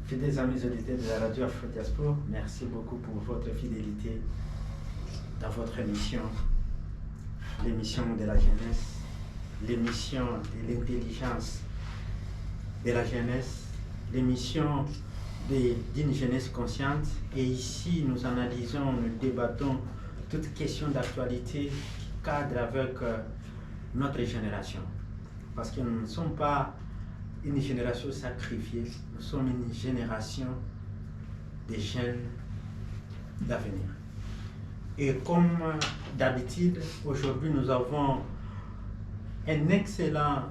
Fidèles amis auditeurs de la radio Afro Diaspora, merci beaucoup pour votre fidélité dans votre émission, l'émission de la jeunesse, l'émission de l'intelligence de la jeunesse, l'émission d'une jeunesse consciente. Et ici, nous analysons, nous débattons toutes questions d'actualité qui cadrent avec notre génération. Parce que nous ne sommes pas une génération sacrifiée, nous sommes une génération de jeunes d'avenir. Et comme d'habitude, aujourd'hui nous avons un excellent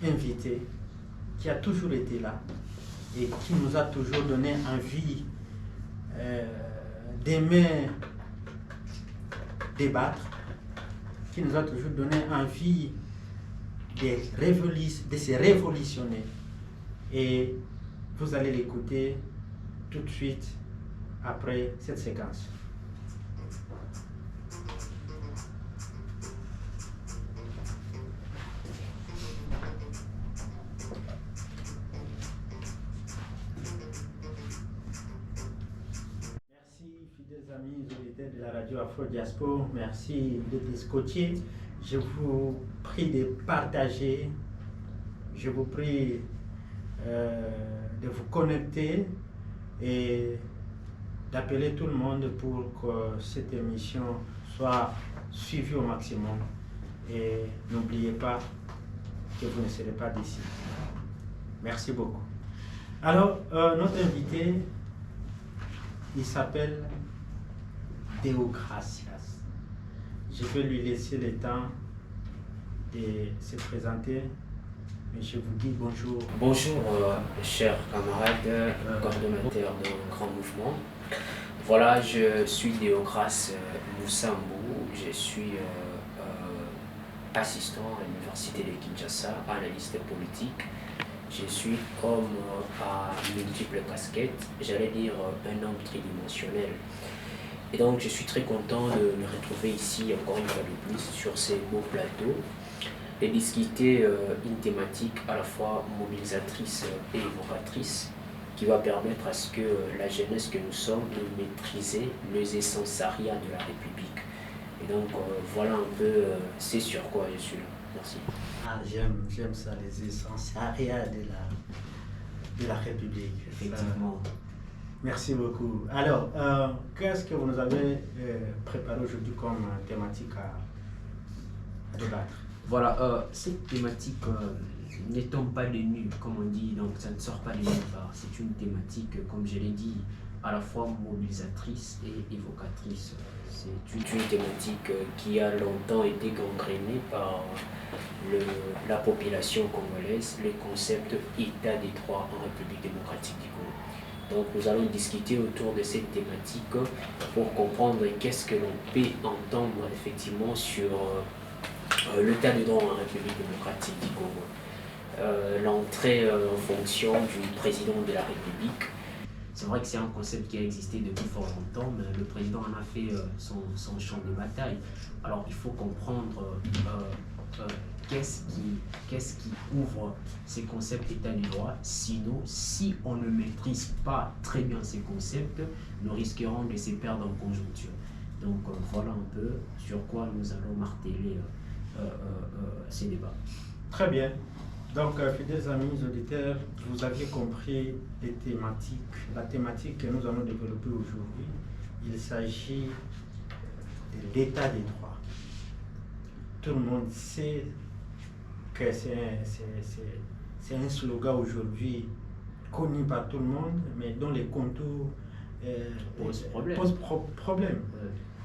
invité qui a toujours été là et qui nous a toujours donné envie d'aimer débattre, qui nous a toujours donné envie de se révolutionner. Et vous allez l'écouter tout de suite après cette séquence. Merci, fidèles amis auditeurs de la radio Afro Diaspora, merci d'être scotchés. Je vous prie de partager, je vous prie de vous connecter et d'appeler tout le monde pour que cette émission soit suivie au maximum. Et n'oubliez pas que vous ne serez pas déçus. Merci beaucoup. Alors, notre invité, il s'appelle Deogracias. Je vais lui laisser le temps de se présenter, mais je vous dis bonjour. Bonjour, chers camarades, coordonnateurs d'un grand mouvement. Voilà, je suis Deogracias Moussambou, je suis assistant à l'université de Kinshasa, analyste politique. Je suis homme à multiples casquettes, j'allais dire un homme tridimensionnel. Et donc je suis très content de me retrouver ici encore une fois de plus sur ces beaux plateaux et discuter une thématique à la fois mobilisatrice et évocatrice qui va permettre à ce que la jeunesse que nous sommes de maîtriser les essentiariats de la République. Et donc voilà un peu c'est sur quoi je suis là. Merci. Ah, j'aime ça, les essentiariats de la République. Effectivement. Merci beaucoup. Alors, qu'est-ce que vous nous avez préparé aujourd'hui comme thématique à débattre? Voilà, cette thématique n'étant pas de nu, comme on dit, donc ça ne sort pas de nulle part. C'est une thématique, comme je l'ai dit, à la fois mobilisatrice et évocatrice. C'est une thématique qui a longtemps été gangrénée par la population congolaise, le concept État des droits en République démocratique du Congo. Donc nous allons discuter autour de cette thématique pour comprendre qu'est-ce que l'on peut entendre effectivement sur l'état de droit en République démocratique du Congo. L'entrée en fonction du président de la République. C'est vrai que c'est un concept qui a existé depuis fort longtemps, mais le président en a fait son champ de bataille. Alors il faut comprendre qu'est-ce qui ouvre ces concepts d'état du droit. Sinon, si on ne maîtrise pas très bien ces concepts, nous risquerons de se perdre en conjoncture. Donc voilà un peu sur quoi nous allons marteler ces débats. Très bien. Donc, fidèles amis auditeurs, vous aviez compris la thématique que nous allons développer aujourd'hui. Il s'agit de l'état des droits. Tout le monde sait que c'est un slogan aujourd'hui connu par tout le monde, mais dont les contours posent problème.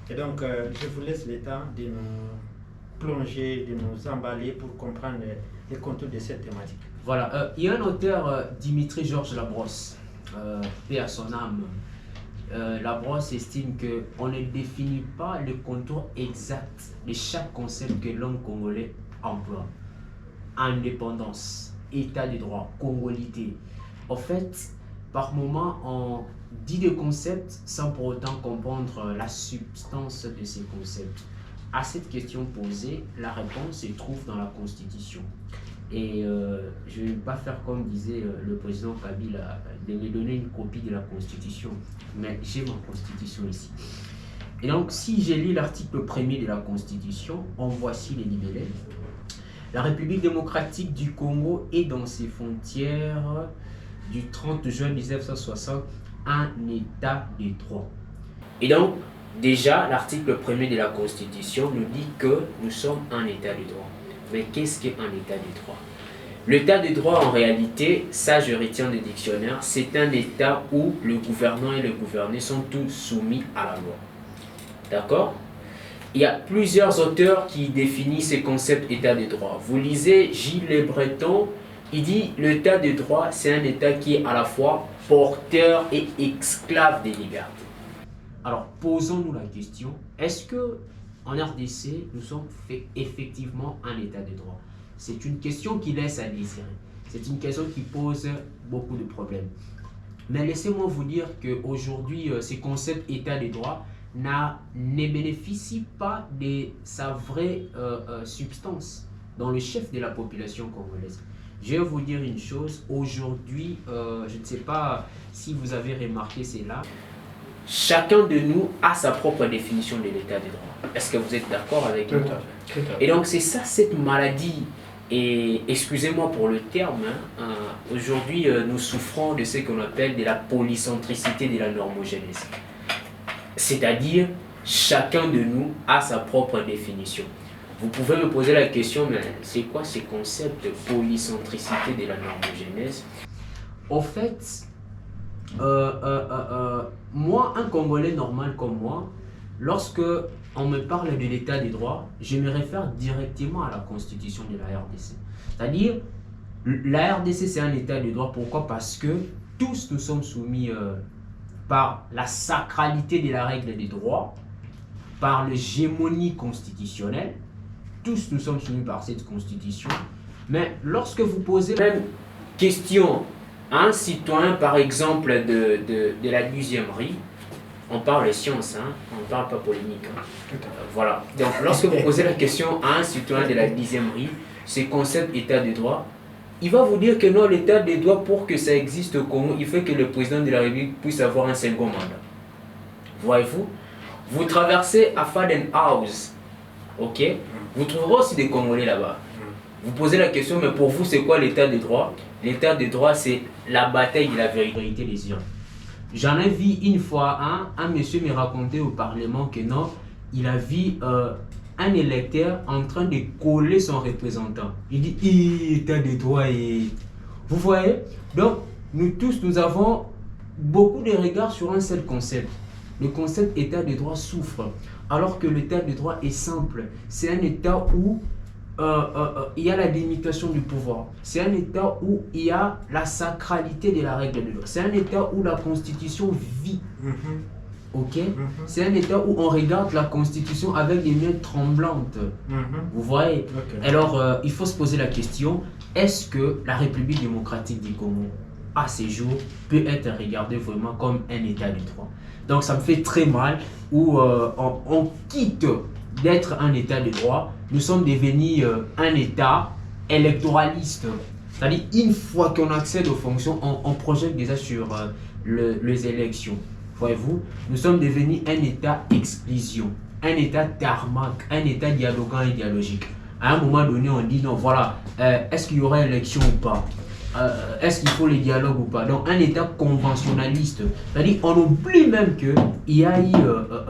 Et donc, je vous laisse le temps de nous plonger, de nous emballer pour comprendre les contours de cette thématique. Voilà, il y a un auteur, Dimitri Georges Labrosse, paix à son âme. Labrosse estime qu'on ne définit pas le contour exact de chaque concept que l'homme congolais emploie. Indépendance, état de droit, congolité. En fait, par moment, on dit des concepts sans pour autant comprendre la substance de ces concepts. À cette question posée, la réponse se trouve dans la Constitution. Et je ne vais pas faire comme disait le président Kabila, de me donner une copie de la Constitution. Mais j'ai ma Constitution ici. Et donc, si j'ai lu l'article 1er de la Constitution, en voici les libellés. La République démocratique du Congo est dans ses frontières du 30 juin 1960 un État de droit. Et donc, déjà, l'article 1er de la Constitution nous dit que nous sommes un État de droit. Mais qu'est-ce qu'un État de droit? L'état de droit, en réalité, ça je retiens des dictionnaires, c'est un État où le gouvernant et le gouverné sont tous soumis à la loi. D'accord? Il y a plusieurs auteurs qui définissent ce concept État de droit. Vous lisez Gilles Le Breton, il dit l'État de droit, c'est un État qui est à la fois porteur et esclave des libertés. Alors, posons-nous la question, est-ce que en RDC, nous sommes effectivement un État de droit? C'est une question qui laisse à désirer. C'est une question qui pose beaucoup de problèmes. Mais laissez-moi vous dire qu'aujourd'hui, ce concept État de droit ne bénéficie pas de sa vraie substance dans le chef de la population congolaise. Je vais vous dire une chose, aujourd'hui, je ne sais pas si vous avez remarqué cela, chacun de nous a sa propre définition de l'état de droit. Est-ce que vous êtes d'accord avec moi? Et donc c'est ça, cette maladie, et excusez-moi pour le terme, aujourd'hui nous souffrons de ce qu'on appelle de la polycentricité de la normogénèse. C'est-à-dire, chacun de nous a sa propre définition. Vous pouvez me poser la question, mais c'est quoi ce concept de polycentricité de la normogénèse? Au fait, moi, un Congolais normal comme moi, lorsque on me parle de l'état des droits, je me réfère directement à la constitution de la RDC. C'est-à-dire, la RDC c'est un état de droit. Pourquoi? Parce que tous nous sommes soumis par la sacralité de la règle des droits, par l'hégémonie constitutionnelle. Tous nous sommes soumis par cette constitution. Mais lorsque vous posez la même question à un citoyen, par exemple, de la 12e rue, on parle science, on ne parle pas polémique. Voilà. Donc, lorsque vous posez la question à un citoyen de la 10e rue, ce concept état de droit, il va vous dire que non, l'état de droit, pour que ça existe au Congo, il faut que le président de la République puisse avoir un second mandat. Voyez-vous? Vous traversez à Faden House, ok? Vous trouverez aussi des Congolais là-bas. Vous posez la question, mais pour vous, c'est quoi l'état de droit? L'état de droit, c'est la bataille de la vérité des urnes. J'en ai vu une fois un monsieur me racontait au Parlement que non, il a vu un électeur en train de coller son représentant. Il dit, état de droit. Vous voyez? Donc, nous tous, nous avons beaucoup de regards sur un seul concept. Le concept état de droit souffre, alors que l'état de droit est simple. C'est un état où il y a la délimitation du pouvoir. C'est un état où il y a la sacralité de la règle de droit. C'est un état où la constitution vit. Ok? C'est un état où on regarde la constitution avec des mains tremblantes. Vous voyez? Alors, il faut se poser la question, est-ce que la République démocratique du Congo, à ces jours, peut être regardée vraiment comme un état de droit? Donc, ça me fait très mal où on quitte d'être un état de droit. Nous sommes devenus un état électoraliste. C'est-à-dire, une fois qu'on accède aux fonctions, on projette déjà sur les élections. Voyez-vous, nous sommes devenus un état exclusion, un état tarmac, un état dialogant et dialogique. À un moment donné, on dit non, voilà, est-ce qu'il y aura élection ou pas? Est-ce qu'il faut les dialogues ou pas? Donc, un état conventionnaliste. C'est-à-dire, on oublie même qu'il y a eu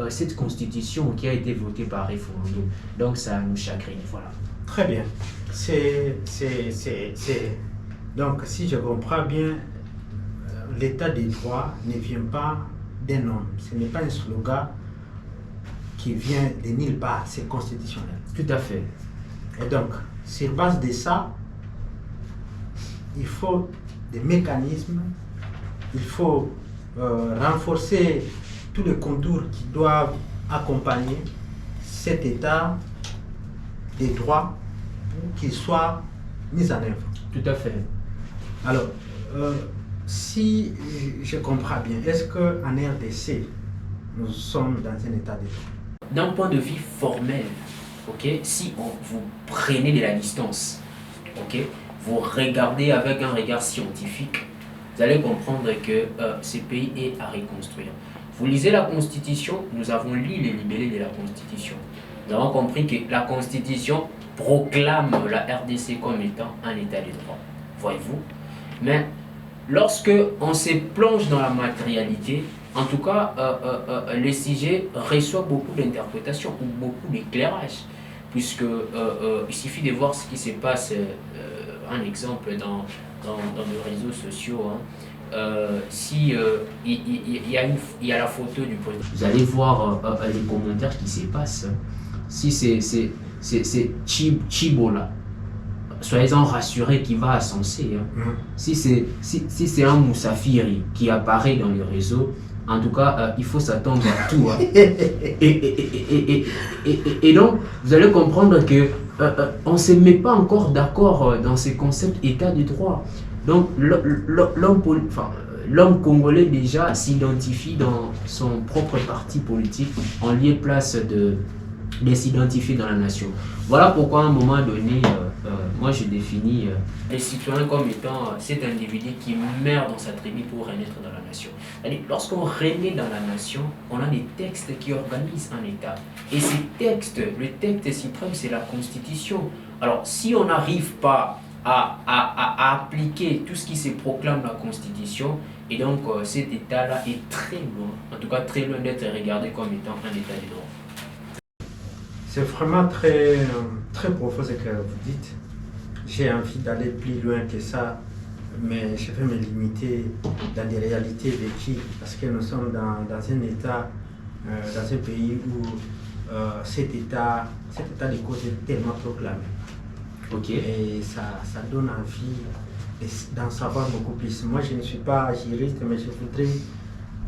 cette constitution qui a été votée par référendum. Donc, ça nous chagrine. Voilà. Très bien. Donc, si je comprends bien, l'état des droits ne vient pas d'un homme. Ce n'est pas un slogan qui vient de nulle part. C'est constitutionnel. Tout à fait. Et donc, sur base de ça, il faut des mécanismes, il faut renforcer tous les contours qui doivent accompagner cet état des droits pour qu'il soit mis en œuvre. Tout à fait. Alors, si je comprends bien, est-ce qu'en RDC, nous sommes dans un état de droit? D'un point de vue formel, ok, si vous prenez de la distance, ok, vous regardez avec un regard scientifique, vous allez comprendre que ce pays est à reconstruire. Vous lisez la Constitution, nous avons lu les libellés de la Constitution. Nous avons compris que la Constitution proclame la RDC comme étant un état de droit. Voyez-vous? Mais lorsque on se plonge dans la matérialité, en tout cas, le sujet reçoit beaucoup d'interprétations ou beaucoup d'éclairage, puisque il suffit de voir ce qui se passe, un exemple dans les réseaux sociaux. Si il y a la photo du président, vous allez voir les commentaires qui se passent. Si c'est Chibola, soyez-en rassurés qu'il va à Sensé. Si c'est un Moussafiri qui apparaît dans les réseaux, en tout cas, il faut s'attendre à tout. Et donc, vous allez comprendre que on ne se met pas encore d'accord dans ces concepts état de droit. Donc, l'homme congolais déjà s'identifie dans son propre parti politique en lieu et place de s'identifier dans la nation. Voilà pourquoi à un moment donné, moi je définis les citoyens comme étant cet individu qui meurt dans sa tribu pour renaître dans la nation. Lorsqu'on renaît dans la nation, on a des textes qui organisent un État. Et ces textes, le texte suprême, c'est la Constitution. Alors si on n'arrive pas à appliquer tout ce qui se proclame la Constitution, et donc cet État-là est très loin, en tout cas très loin d'être regardé comme étant un État de droit. C'est vraiment très, très profond ce que vous dites. J'ai envie d'aller plus loin que ça, mais je vais me limiter dans des réalités vécues, parce que nous sommes dans un État, dans un pays où cet état de cause est tellement proclamé. Okay. Et ça donne envie d'en savoir beaucoup plus. Moi, je ne suis pas juriste, mais je voudrais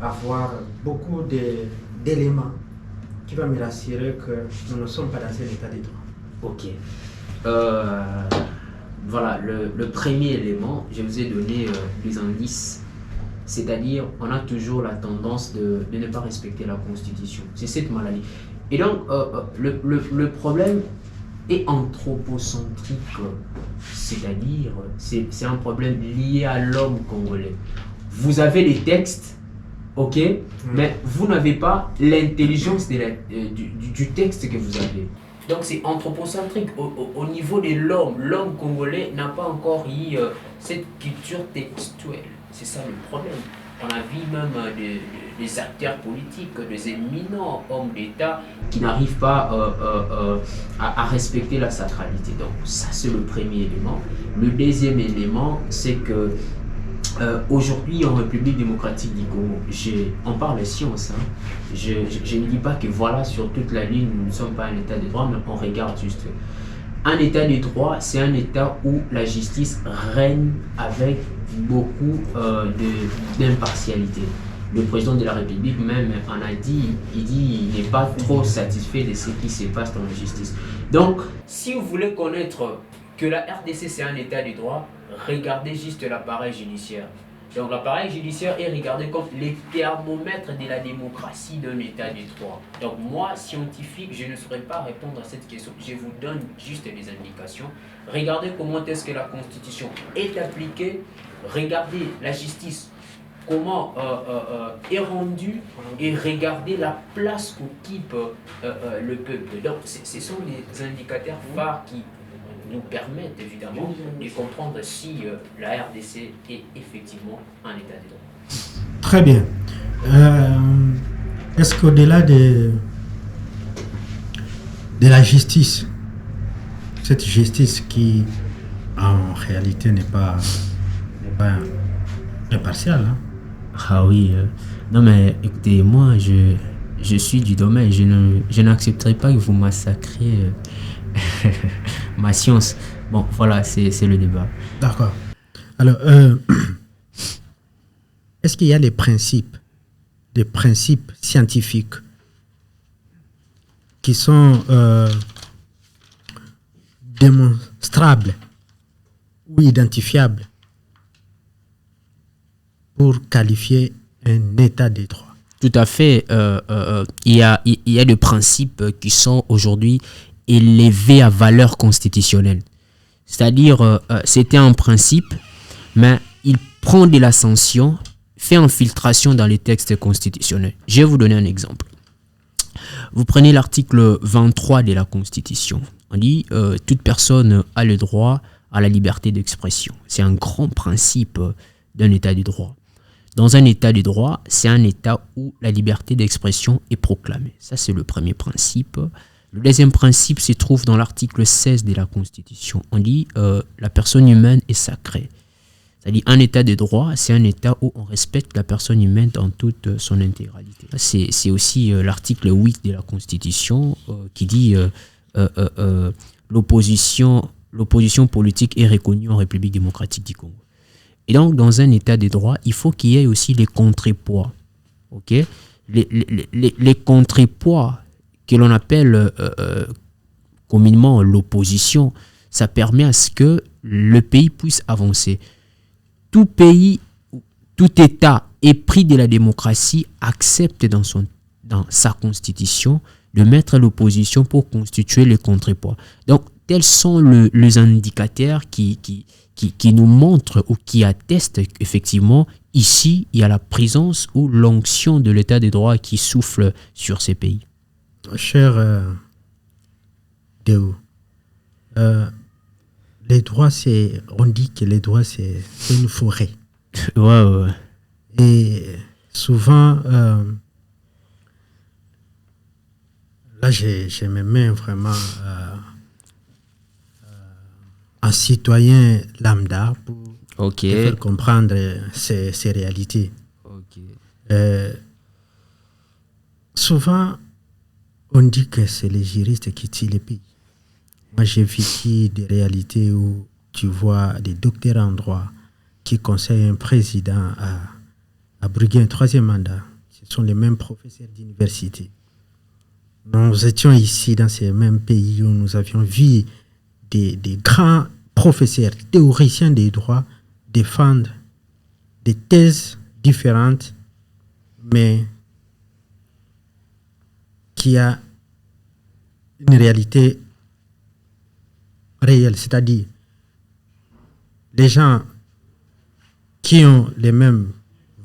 avoir beaucoup d'éléments qui vont me rassurer que nous ne sommes pas dans un état de droit. Ok. Voilà, le premier élément, je vous ai donné les indices. C'est-à-dire, on a toujours la tendance de ne pas respecter la Constitution. C'est cette maladie. Et donc, le problème est anthropocentrique, c'est-à-dire c'est un problème lié à l'homme congolais. Vous avez les textes, ok, mais vous n'avez pas l'intelligence du texte que vous avez. Donc c'est anthropocentrique au niveau de l'homme. L'homme congolais n'a pas encore eu cette culture textuelle. C'est ça le problème. On a vu même des acteurs politiques, des éminents hommes d'État qui n'arrivent pas à respecter la sacralité. Donc ça c'est le premier élément. Le deuxième élément, c'est que aujourd'hui en République démocratique du Congo, on parle de science. Je ne dis pas que voilà, sur toute la ligne, nous ne sommes pas un état de droit, mais on regarde juste. Un état de droit, c'est un état où la justice règne avec beaucoup d'impartialité. Le président de la République même en a dit, il n'est pas trop satisfait de ce qui se passe dans la justice. Donc, si vous voulez connaître que la RDC c'est un état de droit, regardez juste l'appareil judiciaire. Donc l'appareil judiciaire est regardé comme le thermomètre de la démocratie d'un état de droit. Donc moi, scientifique, je ne saurais pas répondre à cette question. Je vous donne juste des indications. Regardez comment est-ce que la Constitution est appliquée. Regardez la justice, comment est rendue, et regardez la qu'occupe le peuple. Donc ce sont des indicateurs phares qui nous permettent évidemment de comprendre si la RDC est effectivement un état de droit. Très bien. Est-ce qu'au-delà de la justice, cette justice qui en réalité n'est pas impartiale, Ah oui, non mais écoutez, moi je suis du domaine, je n'accepterai pas que vous massacrez ma science. Bon, voilà, c'est le débat. D'accord. Alors, est-ce qu'il y a des principes scientifiques qui sont démonstrables ou identifiables pour qualifier un état de droit? Tout à fait. Il y a des principes qui sont aujourd'hui élevés à valeur constitutionnelle. C'est-à-dire, c'était un principe, mais il prend de l'ascension, fait infiltration dans les textes constitutionnels. Je vais vous donner un exemple. Vous prenez l'article 23 de la Constitution. On dit toute personne a le droit à la liberté d'expression. C'est un grand principe d'un état de droit. Dans un état de droit, c'est un état où la liberté d'expression est proclamée. Ça, c'est le premier principe. Le deuxième principe se trouve dans l'article 16 de la Constitution. On dit la personne humaine est sacrée. C'est-à-dire un état de droit, c'est un état où on respecte la personne humaine dans toute son intégralité. C'est aussi l'article 8 de la Constitution qui dit l'opposition politique est reconnue en République démocratique du Congo. Et donc, dans un état de droit, il faut qu'il y ait aussi les contrepoids. Okay? Les contrepoids que l'on appelle communément l'opposition, ça permet à ce que le pays puisse avancer. Tout pays, tout État épris de la démocratie accepte dans sa constitution de mettre l'opposition pour constituer les contrepoids. Donc, tels sont les indicateurs qui nous montrent ou qui attestent qu'effectivement, ici, il y a la présence ou l'onction de l'état de droit qui souffle sur ces pays. Cher Déo, les droits, on dit que les droits, c'est une forêt. Ouais. Et souvent, là, je me mets vraiment un citoyen lambda pour faire comprendre ces réalités. Souvent, on dit que c'est les juristes qui tuent les pays. Moi, j'ai vécu des réalités où tu vois des docteurs en droit qui conseillent un président à briguer un troisième mandat. Ce sont les mêmes professeurs d'université. Nous étions ici dans ces mêmes pays où nous avions vu des grands professeurs, théoriciens des droits défendre des thèses différentes, mais qui a une réalité réelle, c'est-à-dire les gens qui ont les mêmes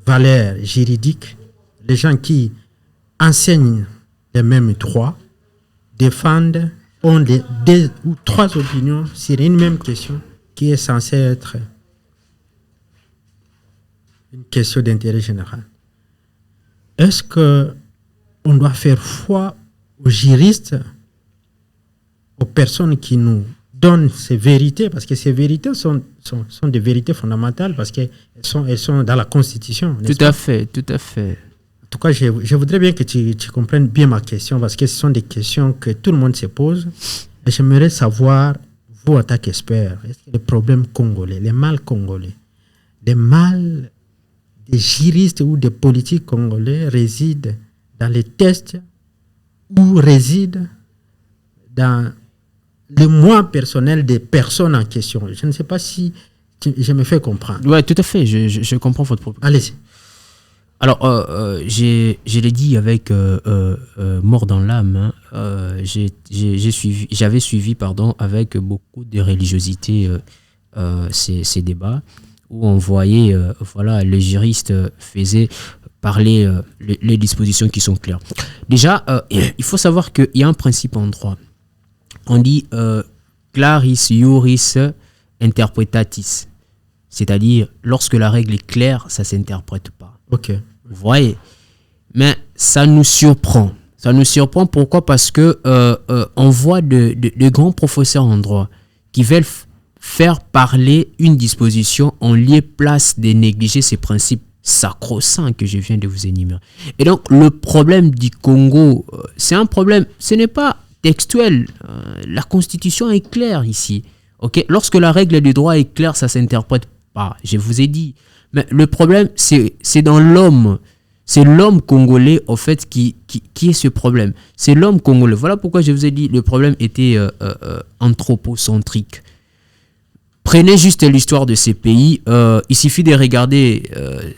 valeurs juridiques, les gens qui enseignent les mêmes droits, défendent, ont deux ou trois opinions sur une même question qui est censée être une question d'intérêt général. Est-ce qu'on doit faire foi aux juristes, aux personnes qui nous donnent ces vérités, parce que ces vérités sont des vérités fondamentales, parce qu'elles sont dans la Constitution. Tout à fait. En tout cas, je voudrais bien que tu comprennes bien ma question, parce que ce sont des questions que tout le monde se pose. Et j'aimerais savoir, vous en tant qu'expert, est-ce que les problèmes congolais, les mal congolais, les mal des juristes ou des politiques congolais résident dans les tests ou résident dans le moi personnel des personnes en question? Je ne sais pas si je me fais comprendre. Oui, tout à fait, je comprends votre propos. Allez-y. Alors, je l'ai dit avec mort dans l'âme, j'avais suivi avec beaucoup de religiosité ces débats où on voyait, les juristes faisaient parler les dispositions qui sont claires. Déjà, il faut savoir qu'il y a un principe en droit. On dit claris iuris interpretatis, c'est-à-dire lorsque la règle est claire, ça ne s'interprète pas. Ok. Vous voyez, mais ça nous surprend. Ça nous surprend pourquoi? Parce que on voit de grands professeurs en droit qui veulent faire parler une disposition en lieu place de négliger ces principes sacro-saints que je viens de vous énumérer. Et donc, le problème du Congo, c'est un problème, ce n'est pas textuel. La Constitution est claire ici. Okay? Lorsque la règle du droit est claire, ça ne s'interprète pas. Je vous ai dit. Mais le problème, c'est dans l'homme. C'est l'homme congolais, au fait, qui est ce problème. C'est l'homme congolais. Voilà pourquoi je vous ai dit le problème était anthropocentrique. Prenez juste l'histoire de ces pays. Il suffit de regarder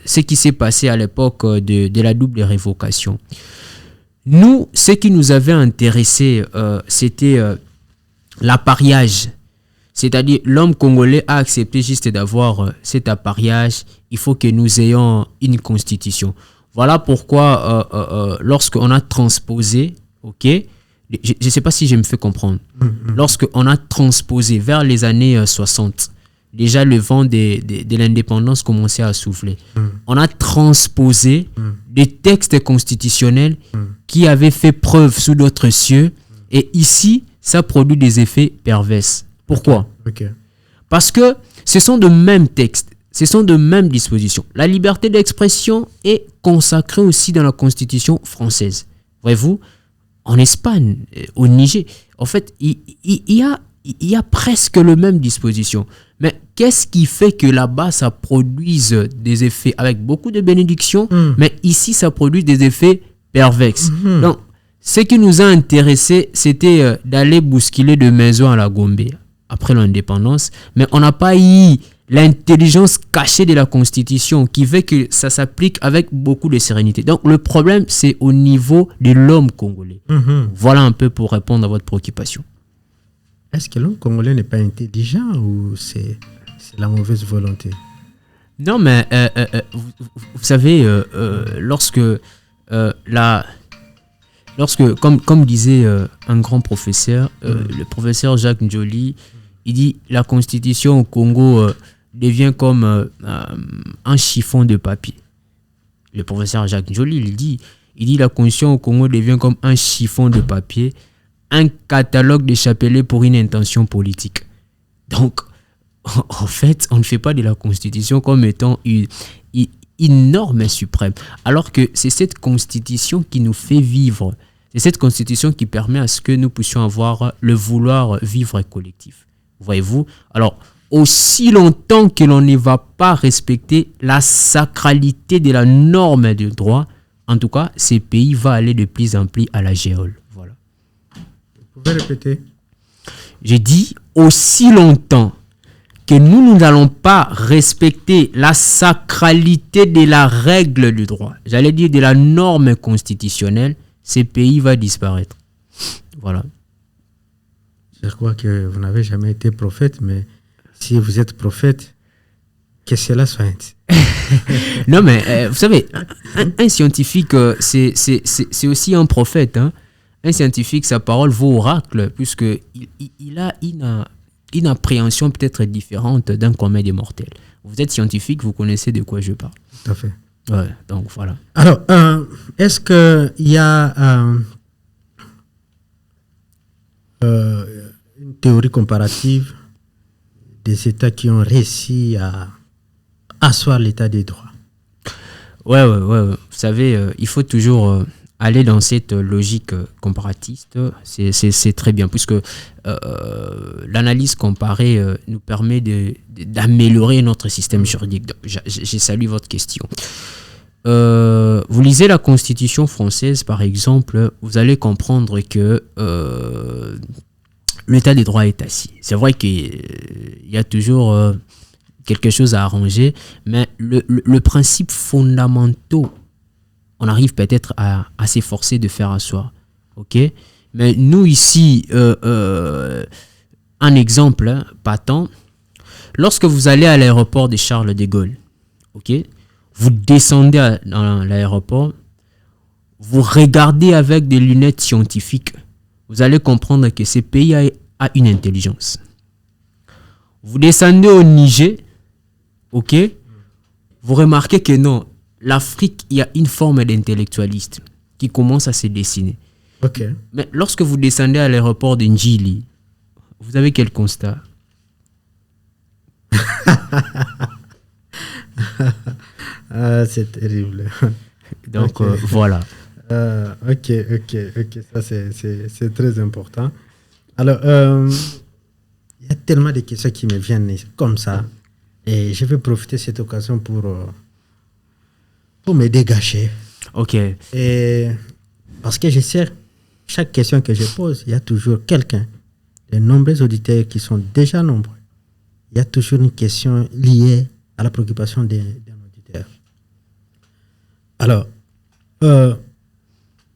ce qui s'est passé à l'époque de la double révocation. Nous, ce qui nous avait intéressé, c'était l'appariage. C'est-à-dire, l'homme congolais a accepté juste d'avoir cet appareillage. Il faut que nous ayons une constitution. Voilà pourquoi, lorsqu'on a transposé, ok, je ne sais pas si je me fais comprendre, lorsqu'on a transposé vers les années 60, déjà le vent de l'indépendance commençait à souffler. On a transposé des textes constitutionnels qui avaient fait preuve sous d'autres cieux. Et ici, ça produit des effets pervers. Pourquoi? Parce que ce sont de mêmes textes, ce sont de mêmes dispositions. La liberté d'expression est consacrée aussi dans la Constitution française. Voyez-vous, en Espagne, au Niger, en fait, il y a presque les mêmes dispositions. Mais qu'est-ce qui fait que là-bas, ça produise des effets avec beaucoup de bénédictions, mais ici, ça produit des effets pervers. Donc, ce qui nous a intéressés, c'était d'aller bousculer de maison à la Gombe après l'indépendance, mais on n'a pas eu l'intelligence cachée de la Constitution qui fait que ça s'applique avec beaucoup de sérénité. Donc, le problème, c'est au niveau de l'homme congolais. Voilà un peu pour répondre à votre préoccupation. Est-ce que l'homme congolais n'est pas intelligent ou c'est la mauvaise volonté? Non, mais vous savez, lorsque, comme disait un grand professeur, le professeur Jacques Njoli, il dit la constitution au Congo devient comme un chiffon de papier. Le professeur Jacques Njoli, il dit la constitution au Congo devient comme un chiffon de papier, un catalogue de chapelets pour une intention politique. Donc, en fait, on ne fait pas de la constitution comme étant une norme suprême, alors que c'est cette constitution qui nous fait vivre. C'est cette constitution qui permet à ce que nous puissions avoir le vouloir vivre collectif. Voyez-vous? Alors, aussi longtemps que l'on ne va pas respecter la sacralité de la norme de droit, en tout cas, ce pays va aller de plus en plus à la géole. Voilà. Vous pouvez répéter? J'ai dit aussi longtemps que nous n'allons pas respecter la sacralité de la règle du droit, j'allais dire de la norme constitutionnelle, ce pays va disparaître. Voilà. Je crois que vous n'avez jamais été prophète, mais si vous êtes prophète, que cela soit ainsi. Non, mais vous savez, un scientifique, c'est aussi un prophète. Hein. Un scientifique, sa parole vaut oracle, puisqu'il a une appréhension peut-être différente d'un commun des mortels. Vous êtes scientifique, vous connaissez de quoi je parle. Tout à fait. Ouais, donc voilà. Alors, est-ce qu'il y a une théorie comparative des États qui ont réussi à asseoir l'état des droits? Ouais. Vous savez, il faut toujours aller dans cette logique comparatiste. C'est très bien, puisque l'analyse comparée nous permet d'améliorer notre système juridique. Donc, je salue votre question. Vous lisez la Constitution française, par exemple, vous allez comprendre que l'état des droits est assis. C'est vrai qu'il y a toujours quelque chose à arranger, mais le principe fondamental, on arrive peut-être à s'efforcer de faire asseoir. Ok? Mais nous ici, un exemple patent, lorsque vous allez à l'aéroport de Charles de Gaulle, ok? Vous descendez dans l'aéroport, vous regardez avec des lunettes scientifiques, vous allez comprendre que ce pays a une intelligence. Vous descendez au Niger, ok? Vous remarquez que non, l'Afrique, il y a une forme d'intellectualiste qui commence à se dessiner. Ok. Mais lorsque vous descendez à l'aéroport de Njili, vous avez quel constat? C'est terrible. Donc, okay. Voilà. Ok. Ça, c'est très important. Alors, il y a tellement de questions qui me viennent comme ça. Et je vais profiter de cette occasion pour me dégager. Ok. Et parce que je sais, chaque question que je pose, il y a toujours quelqu'un, de nombreux auditeurs qui sont déjà nombreux. Il y a toujours une question liée à la préoccupation d'un auditeur. Alors,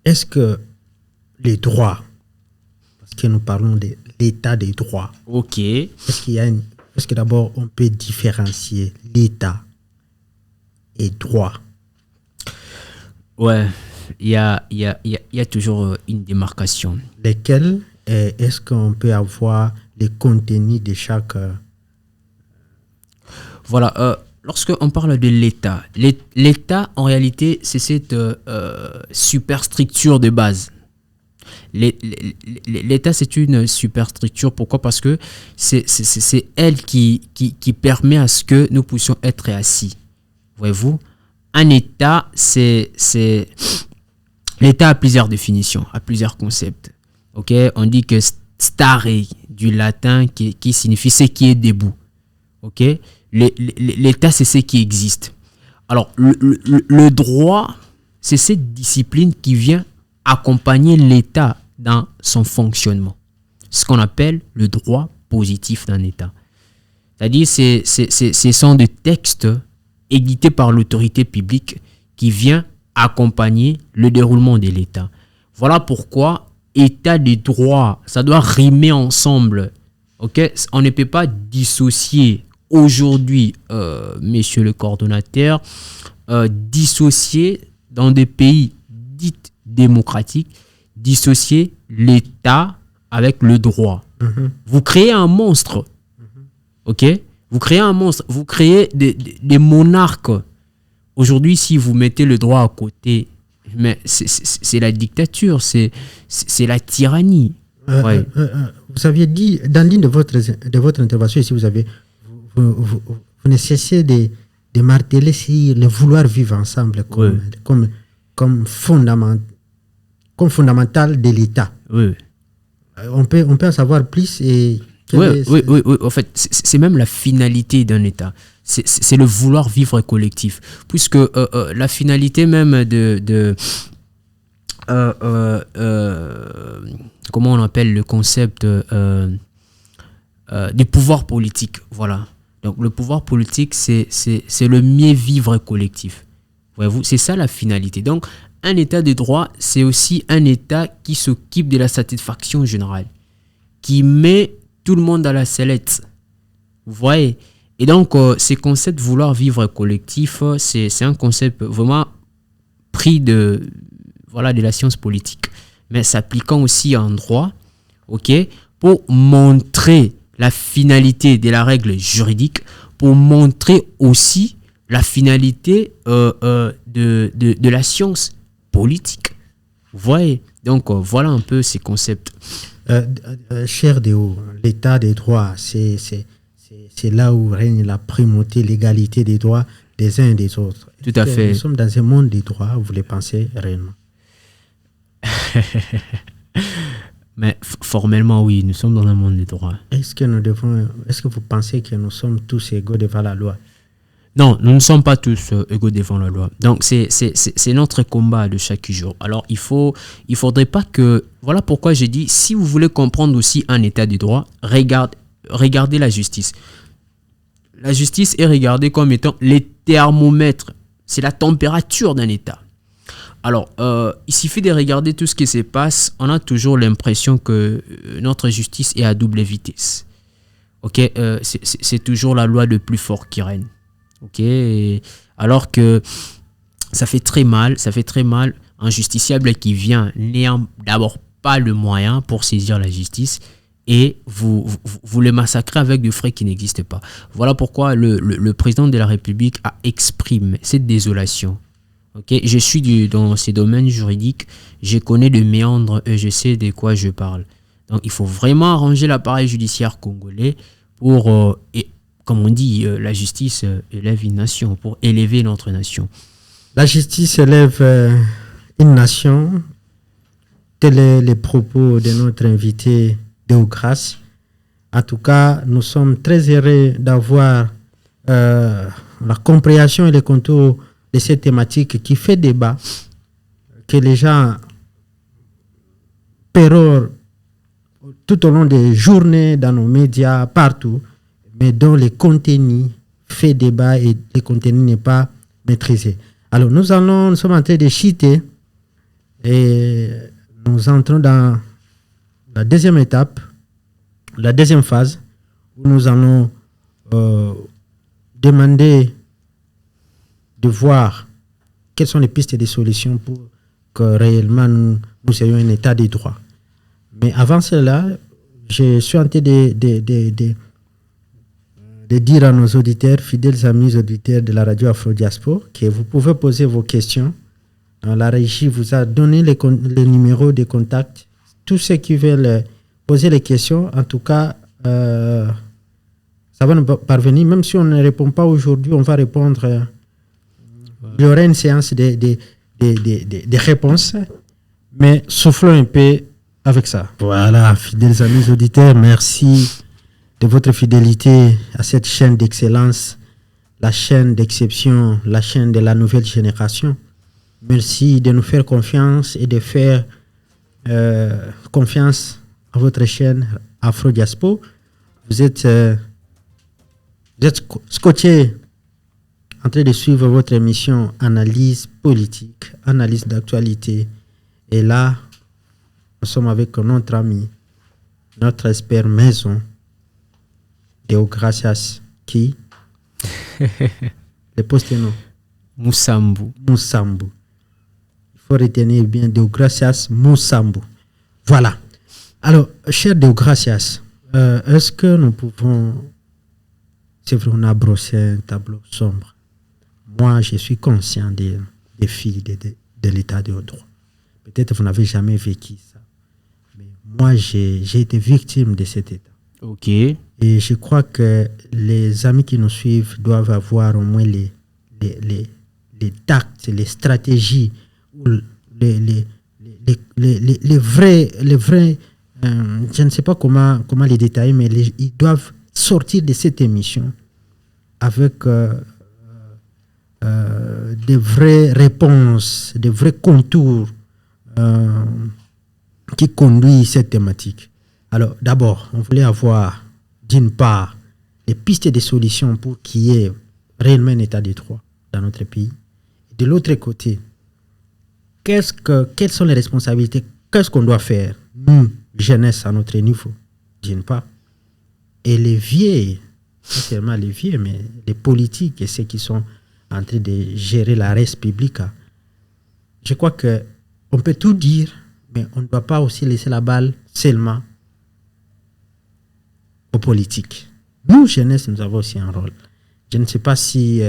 est-ce que les droits, parce que nous parlons de l'état des droits. Ok. Est-ce que d'abord on peut différencier l'état et droit? Ouais, il y a toujours une démarcation. Lesquels est-ce qu'on peut avoir les contenus de chaque... Voilà, lorsqu'on parle de l'État, l'État, en réalité, c'est cette superstructure de base. L'État, c'est une superstructure. Pourquoi? Parce que c'est elle qui permet à ce que nous puissions être assis. Voyez-vous? Un État, l'État a plusieurs définitions, a plusieurs concepts. Ok? On dit que stare, du latin, qui signifie ce qui est debout. Ok? L'État, c'est ce qui existe. Alors, le droit, c'est cette discipline qui vient accompagner l'État dans son fonctionnement. Ce qu'on appelle le droit positif d'un État. C'est-à-dire, ce sont des textes édités par l'autorité publique qui vient accompagner le déroulement de l'État. Voilà pourquoi État de droit, ça doit rimer ensemble. Okay? On ne peut pas dissocier aujourd'hui, monsieur le coordonnateur, dissocier dans des pays dits démocratiques, dissocier l'État avec le droit. Vous créez un monstre. Ok? Vous créez un monstre. Vous créez des monarques. Aujourd'hui, si vous mettez le droit à côté, mais c'est la dictature, c'est la tyrannie. Ouais. Vous aviez dit, dans l'une de votre intervention ici, vous ne cessez de marteler sur le vouloir vivre ensemble comme fondamental de l'État. Oui. On peut en savoir plus. Oui. En fait, c'est même la finalité d'un État. C'est le vouloir vivre collectif. Puisque la finalité même comment on appelle le concept du pouvoir politique. Voilà. Donc le pouvoir politique, c'est le mieux vivre collectif. Voyez-vous, c'est ça la finalité. Donc un État de droit, c'est aussi un État qui s'occupe de la satisfaction générale, qui met tout le monde à la sellette. Vous voyez? Et donc, ce concept de vouloir vivre collectif, c'est un concept vraiment pris de la science politique, mais s'appliquant aussi en droit, ok, pour montrer la finalité de la règle juridique, pour montrer aussi la finalité de la science politique. Vous voyez? Donc, voilà un peu ces concepts. Cher Déo, l'état des droits, c'est là où règne la primauté, l'égalité des droits des uns et des autres. Tout à fait. Nous sommes dans un monde des droits, vous le pensez réellement? Mais formellement, oui, nous sommes dans un monde des droits. Est-ce que vous pensez que nous sommes tous égaux devant la loi? Non, nous ne sommes pas tous égaux devant la loi. Donc, c'est notre combat de chaque jour. Alors, il faudrait pas que... Voilà pourquoi j'ai dit, si vous voulez comprendre aussi un état de droit, regardez la justice. La justice est regardée comme étant les thermomètres. C'est la température d'un état. Alors, il suffit de regarder tout ce qui se passe. On a toujours l'impression que notre justice est à double vitesse. Ok, c'est toujours la loi de plus fort qui règne. Ok, alors que ça fait très mal un justiciable qui vient n'ayant d'abord pas le moyen pour saisir la justice et vous le massacrez avec des frais qui n'existent pas. Voilà pourquoi le président de la République a exprimé cette désolation. Okay? Je suis dans ces domaines juridiques, je connais les méandres et je sais de quoi je parle. Donc il faut vraiment arranger l'appareil judiciaire congolais pour, comme on dit, la justice élève une nation, pour élever notre nation. La justice élève une nation. Tels sont les propos de notre invité Déocrace. En tout cas, nous sommes très heureux d'avoir la compréhension et le contour de cette thématique qui fait débat, que les gens pérorent tout au long des journées dans nos médias, partout, mais dont le contenu fait débat et le contenu n'est pas maîtrisé. Alors, nous sommes en train de chuter et nous entrons dans la deuxième étape la deuxième phase où nous allons demander de voir quelles sont les pistes et des solutions pour que réellement nous ayons un état de droit. Mais avant cela, je suis en train de dire à nos auditeurs, fidèles amis auditeurs de la radio Afro-Diaspora, que vous pouvez poser vos questions. La régie vous a donné les numéros de contact. Tous ceux qui veulent poser les questions, en tout cas, ça va nous parvenir. Même si on ne répond pas aujourd'hui, on va répondre. Il y aura une séance de réponses, mais soufflons un peu avec ça. Voilà, fidèles amis auditeurs, merci de votre fidélité à cette chaîne d'excellence, la chaîne d'exception, la chaîne de la nouvelle génération. Merci de nous faire confiance et de faire confiance à votre chaîne Afro-Diaspora. Vous êtes scotché en train de suivre votre émission Analyse politique, analyse d'actualité. Et là, nous sommes avec notre ami, notre expert maison, Deogracias, qui le poste-nom Moussambo. Il faut retenir bien Deogracias Moussambo. Voilà. Alors, cher Deogracias, est-ce que nous pouvons... C'est vrai, on a brossé un tableau sombre. Moi, je suis conscient des défis de l'état de droit. Peut-être que vous n'avez jamais vécu ça. Mais moi, j'ai été victime de cet état. Ok. Et je crois que les amis qui nous suivent doivent avoir au moins les tacts, les stratégies, les vrais je ne sais pas comment les détailler, mais ils doivent sortir de cette émission avec des vraies réponses, des vrais contours qui conduisent cette thématique. Alors, d'abord, on voulait avoir, d'une part, les pistes et des solutions pour qu'il y ait réellement un état de droit dans notre pays. De l'autre côté, quelles sont les responsabilités? Qu'est-ce qu'on doit faire, nous, jeunesse à notre niveau, d'une part, et les vieux, pas seulement les vieux, mais les politiques et ceux qui sont en train de gérer la res publica. Je crois qu'on peut tout dire, mais on ne doit pas aussi laisser la balle seulement aux politiques. Nous, jeunesse, nous avons aussi un rôle. Je ne sais pas si...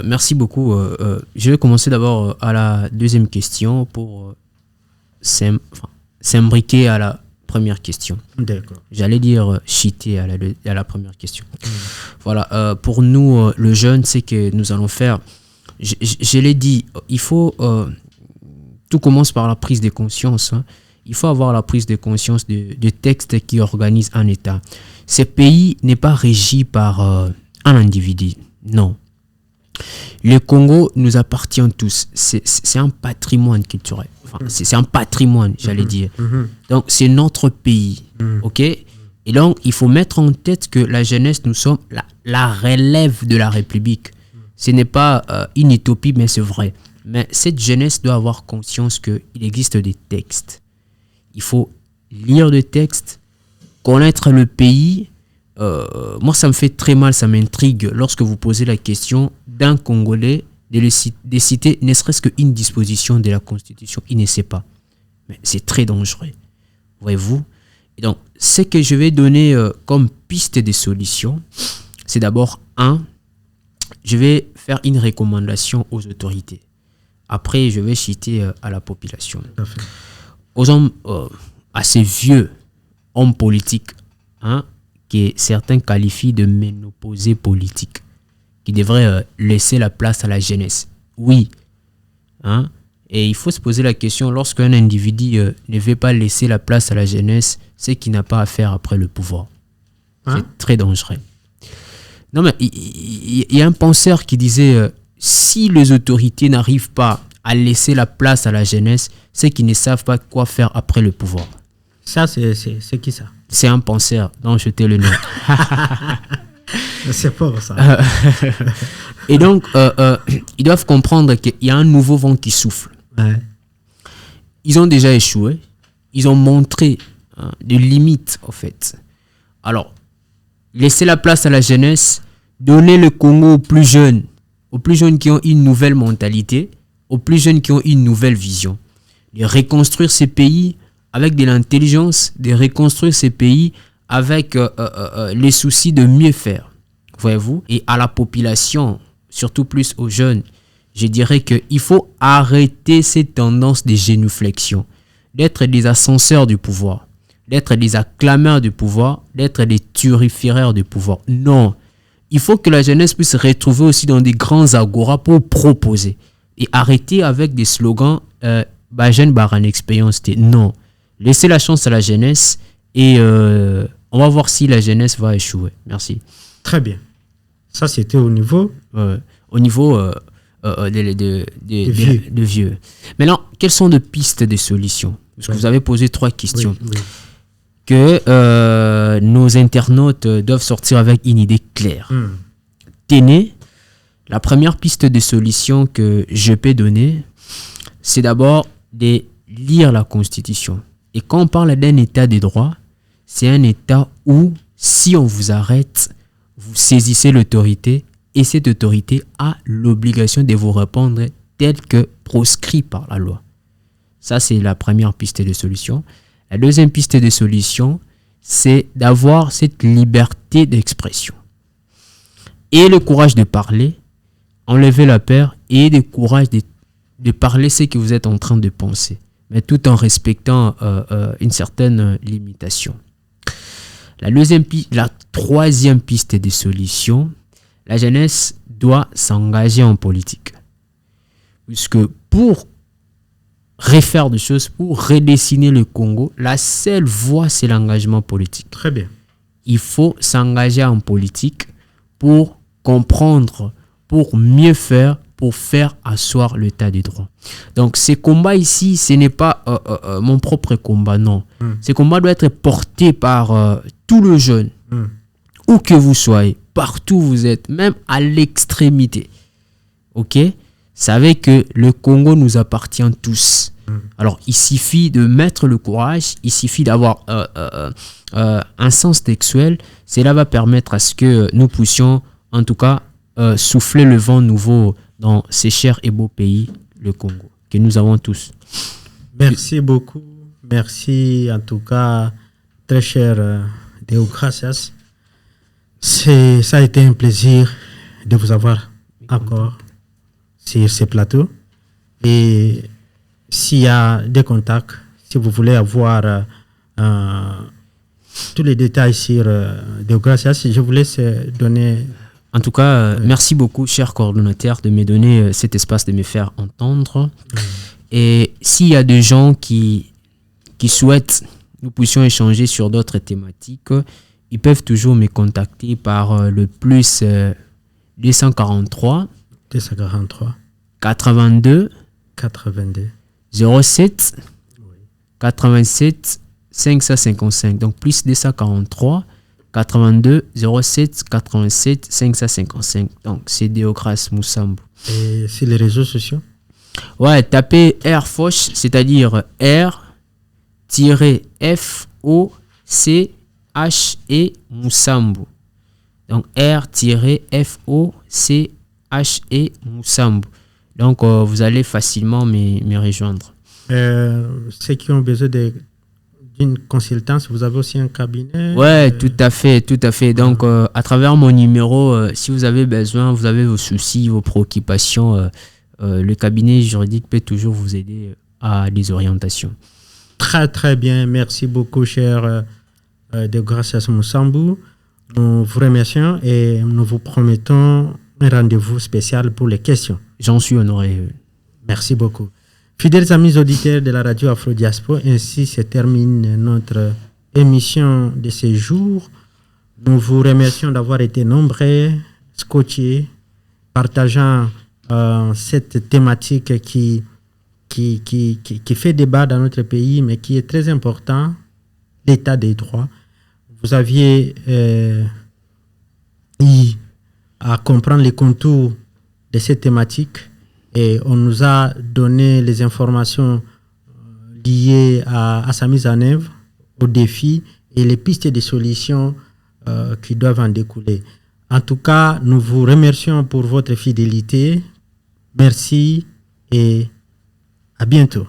merci beaucoup. Je vais commencer d'abord à la deuxième question pour s'imbriquer à la première question. D'accord. J'allais dire cheater à la première question. Voilà. Pour nous, le jeune, c'est que nous allons faire... Je l'ai dit, il faut... tout commence par la prise de conscience. Hein. Il faut avoir la prise de conscience de textes qui organisent un État. Ce pays n'est pas régi par un individu. Non. Le Congo nous appartient tous. C'est un patrimoine culturel. Enfin, c'est un patrimoine, j'allais dire. Donc, c'est notre pays. OK? Et donc, il faut mettre en tête que la jeunesse, nous sommes la relève de la République. Ce n'est pas une utopie, mais c'est vrai. Mais cette jeunesse doit avoir conscience qu'il existe des textes. Il faut lire des textes, connaître le pays. Moi, ça me fait très mal, ça m'intrigue lorsque vous posez la question d'un Congolais de citer ne serait-ce qu'une disposition de la Constitution. Il ne sait pas. Mais c'est très dangereux. Voyez-vous? Et donc, ce que je vais donner comme piste de solution, c'est d'abord, je vais faire une recommandation aux autorités. Après, je vais citer à la population. Aux hommes assez vieux, hommes politiques, que certains qualifient de ménopausés politiques, qui devraient laisser la place à la jeunesse. Oui. Et il faut se poser la question, lorsqu'un individu ne veut pas laisser la place à la jeunesse, c'est qu'il n'a pas à faire après le pouvoir. C'est très dangereux. Non, mais il y a un penseur qui disait, si les autorités n'arrivent pas à laisser la place à la jeunesse, c'est qu'ils ne savent pas quoi faire après le pouvoir. Ça, c'est qui ça? C'est un penseur dont je t'ai le nom. C'est pas ça. Et donc, ils doivent comprendre qu'il y a un nouveau vent qui souffle. Ouais. Ils ont déjà échoué. Ils ont montré de limites, en fait. Alors, laisser la place à la jeunesse, donner le Congo aux plus jeunes qui ont une nouvelle mentalité, aux plus jeunes qui ont une nouvelle vision. De reconstruire ces pays avec de l'intelligence, de reconstruire ces pays avec les soucis de mieux faire. Voyez-vous? Et à la population, surtout plus aux jeunes, je dirais qu'il faut arrêter cette tendance de génuflexion, d'être des ascenseurs du pouvoir, d'être des acclameurs du pouvoir, d'être des turiféraires du pouvoir. Non. Il faut que la jeunesse puisse se retrouver aussi dans des grands agoras pour proposer. Et arrêter avec des slogans jeune baran expérience. Non. Laissez la chance à la jeunesse et on va voir si la jeunesse va échouer. Merci. Très bien. Ça, c'était au niveau de vieux. Maintenant, quelles sont les pistes de solutions? Parce que vous avez posé 3 questions. Oui. Que nos internautes doivent sortir avec une idée claire. Tenez, la première piste de solution que je peux donner, c'est d'abord de lire la Constitution. Et quand on parle d'un état de droit, c'est un état où, si on vous arrête, vous saisissez l'autorité et cette autorité a l'obligation de vous répondre tel que proscrit par la loi. Ça, c'est la première piste de solution. La deuxième piste de solution, c'est d'avoir cette liberté d'expression. Et le courage de parler, enlever la peur et le courage de parler ce que vous êtes en train de penser, mais tout en respectant une certaine limitation. La troisième piste de solution, la jeunesse doit s'engager en politique. Puisque pour refaire des choses, pour redessiner le Congo, la seule voie, c'est l'engagement politique. Très bien. Il faut s'engager en politique pour comprendre, pour mieux faire, pour faire asseoir l'état de droit. Donc, ces combats ici, ce n'est pas mon propre combat, non. Ces combats doivent être portés par tous les jeunes, où que vous soyez, partout où vous êtes, même à l'extrémité. Ok? Savez que le Congo nous appartient tous. Alors, il suffit de mettre le courage, il suffit d'avoir un sens textuel. Cela va permettre à ce que nous puissions, en tout cas, souffler le vent nouveau dans ces chers et beaux pays, le Congo, que nous avons tous. Merci beaucoup. Merci, en tout cas, très cher Deo Gracias. Ça a été un plaisir de vous avoir encore sur ce plateau. Et s'il y a des contacts, si vous voulez avoir tous les détails sur Deo Gracias, je vous laisse donner. En tout cas, merci beaucoup, cher coordonnateur, de me donner cet espace de me faire entendre. Et s'il y a des gens qui souhaitent nous puissions échanger sur d'autres thématiques, ils peuvent toujours me contacter par le plus 243 82 07 87 555. Donc plus 243 82 07 87 555. Donc c'est Deograce Moussambo. Et sur les réseaux sociaux? Ouais, tapez R Foch, c'est-à-dire R-F-O-C-H-E Moussambo. Donc R-F-O-C-H-E Moussambo. Donc vous allez facilement me rejoindre. Ceux qui ont besoin d'une consultance, vous avez aussi un cabinet? Ouais, tout à fait. Donc à travers mon numéro, si vous avez besoin, vous avez vos soucis, vos préoccupations, le cabinet juridique peut toujours vous aider à des orientations. Très très bien, merci beaucoup cher Deo Gracias Moussambo. Nous vous remercions et nous vous promettons un rendez-vous spécial pour les questions. J'en suis honoré. Merci beaucoup. Fidèles amis auditeurs de la radio Afro Diaspo, ainsi se termine notre émission de ce jour. Nous vous remercions d'avoir été nombreux, scotchés, partageant cette thématique qui fait débat dans notre pays, mais qui est très important, l'état des droits. Vous aviez eu à comprendre les contours de cette thématique et on nous a donné les informations liées à sa mise en œuvre aux défis et les pistes de solutions qui doivent en découler. En tout cas, nous vous remercions pour votre fidélité. Merci et à bientôt.